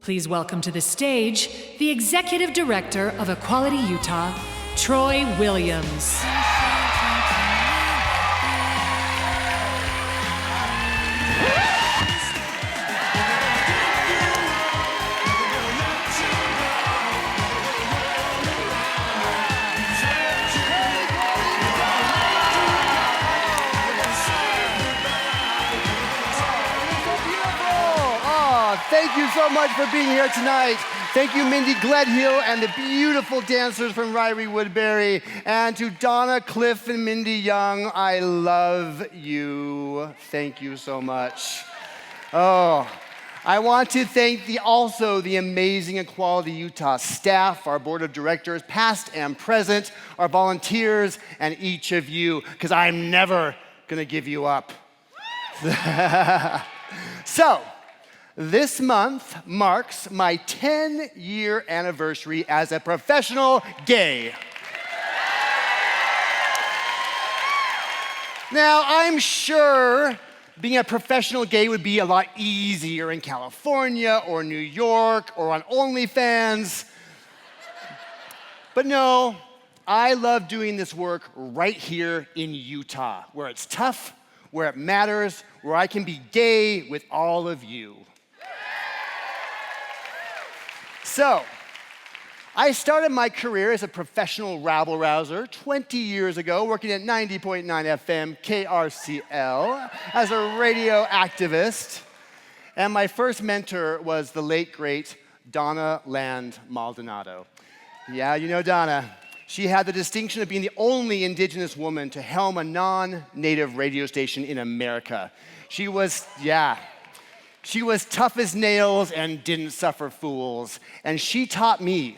Please welcome to the stage the Executive Director of Equality Utah, Troy Williams. Thank you so much for being here tonight. Thank you, Mindy Gledhill and the beautiful dancers from Ryrie Woodbury. And to Donna, Cliff, and Mindy Young, I love you. Thank you so much. Oh, I want to thank also the amazing Equality Utah staff, our board of directors, past and present, our volunteers, and each of you, because I'm never going to give you up. So, this month marks my 10-year anniversary as a professional gay. Now, I'm sure being a professional gay would be a lot easier in California or New York or on OnlyFans. But no, I love doing this work right here in Utah, where it's tough, where it matters, where I can be gay with all of you. So, I started my career as a professional rabble-rouser 20 years ago, working at 90.9 FM KRCL as a radio activist. And my first mentor was the late, great Donna Land Maldonado. Yeah, you know Donna. She had the distinction of being the only Indigenous woman to helm a non-native radio station in America. She was tough as nails and didn't suffer fools. And she taught me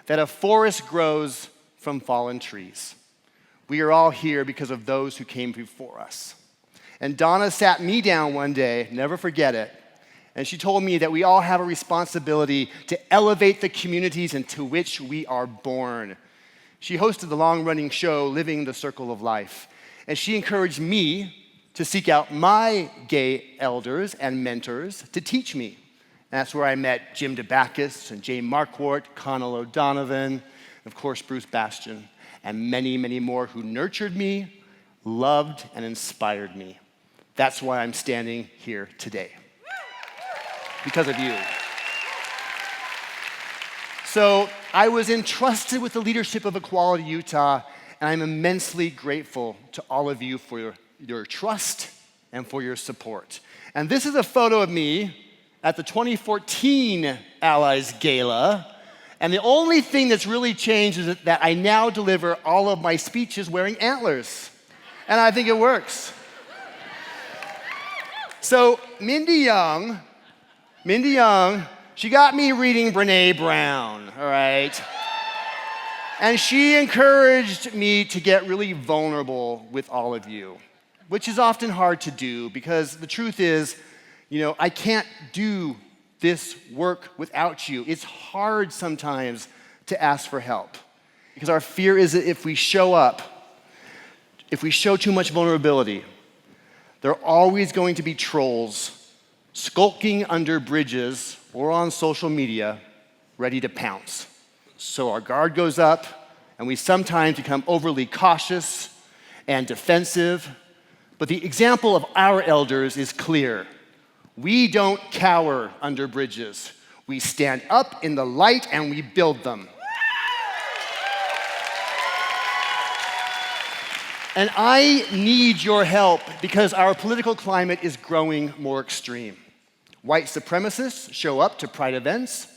that a forest grows from fallen trees. We are all here because of those who came before us. And Donna sat me down one day, never forget it, and she told me that we all have a responsibility to elevate the communities into which we are born. She hosted the long-running show, Living the Circle of Life, and she encouraged me to seek out my gay elders and mentors to teach me. And that's where I met Jim DeBacchus and Jay Marquardt, Connell O'Donovan, and of course Bruce Bastian, and many, many more who nurtured me, loved, and inspired me. That's why I'm standing here today, because of you. So I was entrusted with the leadership of Equality Utah, and I'm immensely grateful to all of you for your trust and for your support. And this is a photo of me at the 2014 Allies Gala. And the only thing that's really changed is that I now deliver all of my speeches wearing antlers. And I think it works. So Mindy Young, she got me reading Brené Brown, all right? And she encouraged me to get really vulnerable with all of you, which is often hard to do because the truth is, I can't do this work without you. It's hard sometimes to ask for help because our fear is that if we show too much vulnerability, there are always going to be trolls skulking under bridges or on social media ready to pounce. So our guard goes up and we sometimes become overly cautious and defensive. But the example of our elders is clear. We don't cower under bridges. We stand up in the light and we build them. And I need your help because our political climate is growing more extreme. White supremacists show up to pride events.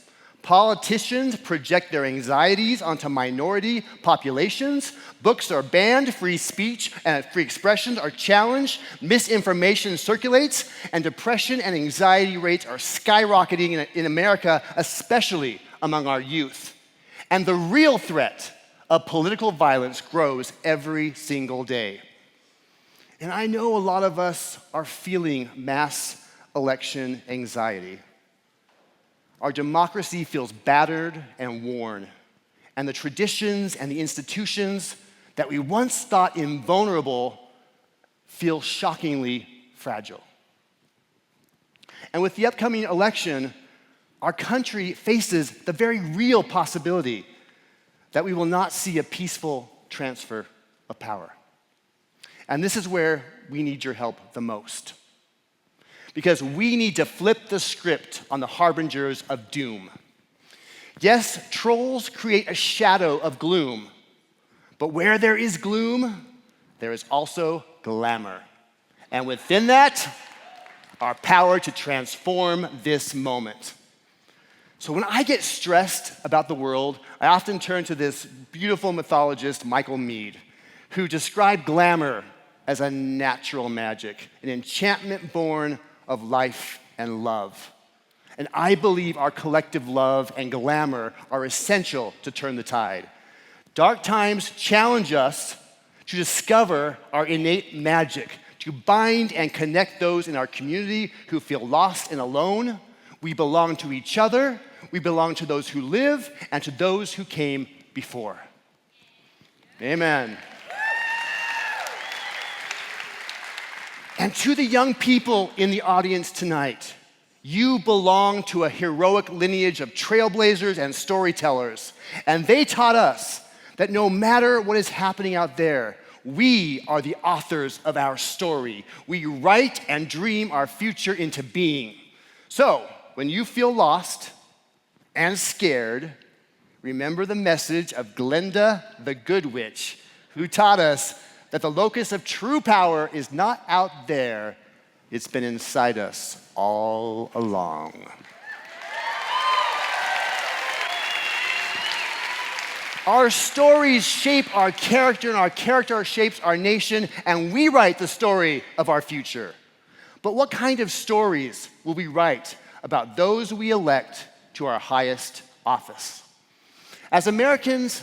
Politicians project their anxieties onto minority populations. Books are banned, free speech and free expressions are challenged, misinformation circulates, and depression and anxiety rates are skyrocketing in America, especially among our youth. And the real threat of political violence grows every single day. And I know a lot of us are feeling mass election anxiety. Our democracy feels battered and worn, and the traditions and the institutions that we once thought invulnerable feel shockingly fragile. And with the upcoming election, our country faces the very real possibility that we will not see a peaceful transfer of power. And this is where we need your help the most. Because we need to flip the script on the harbingers of doom. Yes, trolls create a shadow of gloom, but where there is gloom, there is also glamour. And within that, our power to transform this moment. So when I get stressed about the world, I often turn to this beautiful mythologist, Michael Meade, who described glamour as a natural magic, an enchantment born of life and love. And I believe our collective love and glamour are essential to turn the tide. Dark times challenge us to discover our innate magic, to bind and connect those in our community who feel lost and alone. We belong to each other, we belong to those who live, and to those who came before. Amen. And to the young people in the audience tonight, you belong to a heroic lineage of trailblazers and storytellers. And they taught us that no matter what is happening out there, we are the authors of our story. We write and dream our future into being. So, when you feel lost and scared, remember the message of Glenda the Good Witch, who taught us that the locus of true power is not out there, it's been inside us all along. Our stories shape our character, and our character shapes our nation, and we write the story of our future. But what kind of stories will we write about those we elect to our highest office? As Americans,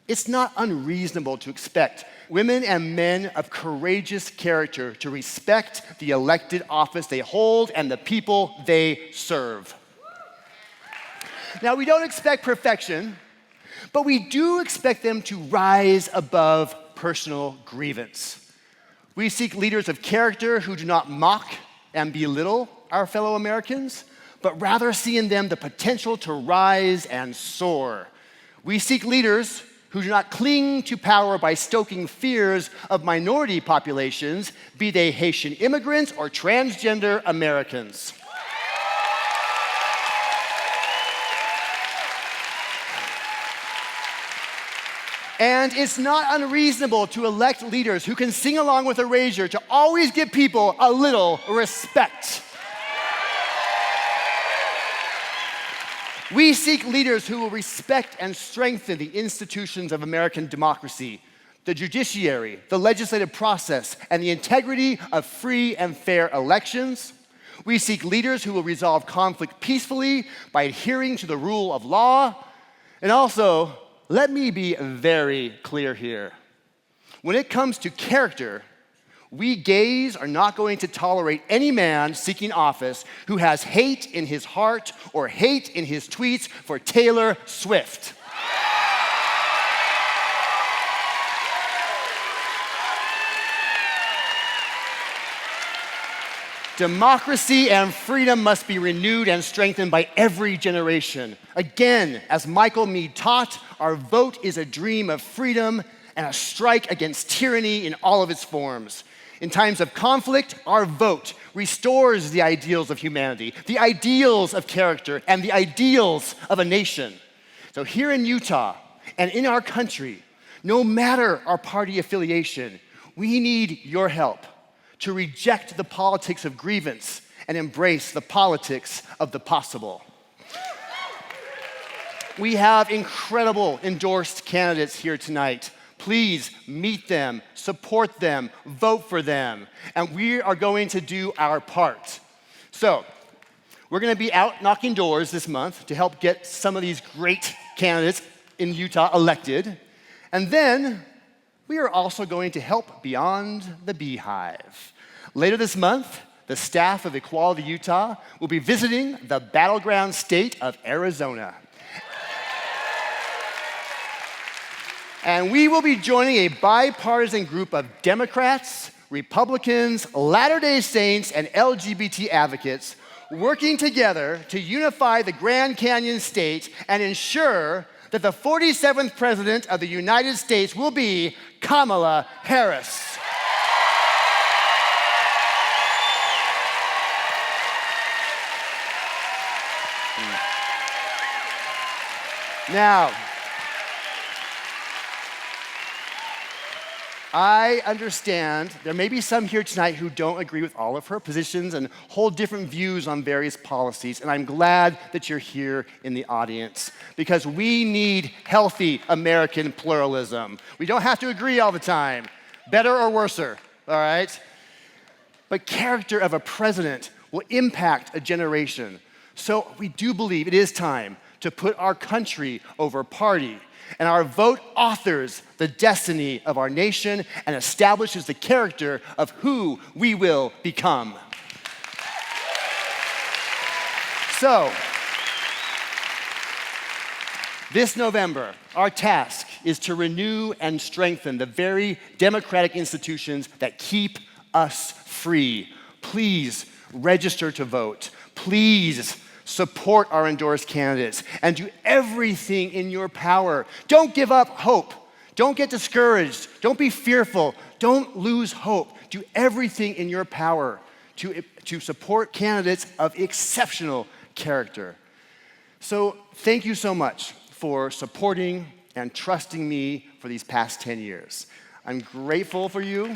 it's not unreasonable to expect women and men of courageous character to respect the elected office they hold and the people they serve. Now, we don't expect perfection, but we do expect them to rise above personal grievance. We seek leaders of character who do not mock and belittle our fellow Americans, but rather see in them the potential to rise and soar. We seek leaders who do not cling to power by stoking fears of minority populations, be they Haitian immigrants or transgender Americans. And it's not unreasonable to elect leaders who can sing along with Erasure to always give people a little respect. We seek leaders who will respect and strengthen the institutions of American democracy, the judiciary, the legislative process, and the integrity of free and fair elections. We seek leaders who will resolve conflict peacefully by adhering to the rule of law. And also, let me be very clear here. When it comes to character, we gays are not going to tolerate any man seeking office who has hate in his heart or hate in his tweets for Taylor Swift. Democracy and freedom must be renewed and strengthened by every generation. Again, as Michael Meade taught, our vote is a dream of freedom and a strike against tyranny in all of its forms. In times of conflict, our vote restores the ideals of humanity, the ideals of character, and the ideals of a nation. So here in Utah and in our country, no matter our party affiliation, we need your help to reject the politics of grievance and embrace the politics of the possible. We have incredible endorsed candidates here tonight. Please meet them, support them, vote for them, and we are going to do our part. So, we're going to be out knocking doors this month to help get some of these great candidates in Utah elected. And then, we are also going to help beyond the beehive. Later this month, the staff of Equality Utah will be visiting the battleground state of Arizona. And we will be joining a bipartisan group of Democrats, Republicans, Latter-day Saints, and LGBT advocates working together to unify the Grand Canyon state and ensure that the 47th President of the United States will be Kamala Harris. Now, I understand there may be some here tonight who don't agree with all of her positions and hold different views on various policies, and I'm glad that you're here in the audience because we need healthy American pluralism. We don't have to agree all the time, better or worser, all right? But character of a president will impact a generation. So we do believe it is time to put our country over party. And our vote authors the destiny of our nation and establishes the character of who we will become. So, this November, our task is to renew and strengthen the very democratic institutions that keep us free. Please register to vote. Please support our endorsed candidates and do everything in your power. Don't give up hope. Don't get discouraged. Don't be fearful. Don't lose hope. Do everything in your power to support candidates of exceptional character. So thank you so much for supporting and trusting me for these past 10 years. I'm grateful for you.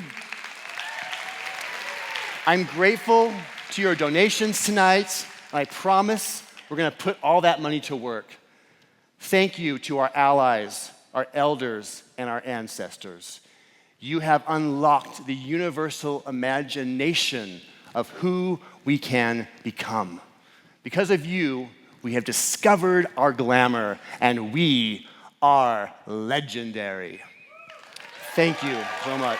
I'm grateful to your donations tonight. I promise we're going to put all that money to work. Thank you to our allies, our elders, and our ancestors. You have unlocked the universal imagination of who we can become. Because of you, we have discovered our glamour, and we are legendary. Thank you so much.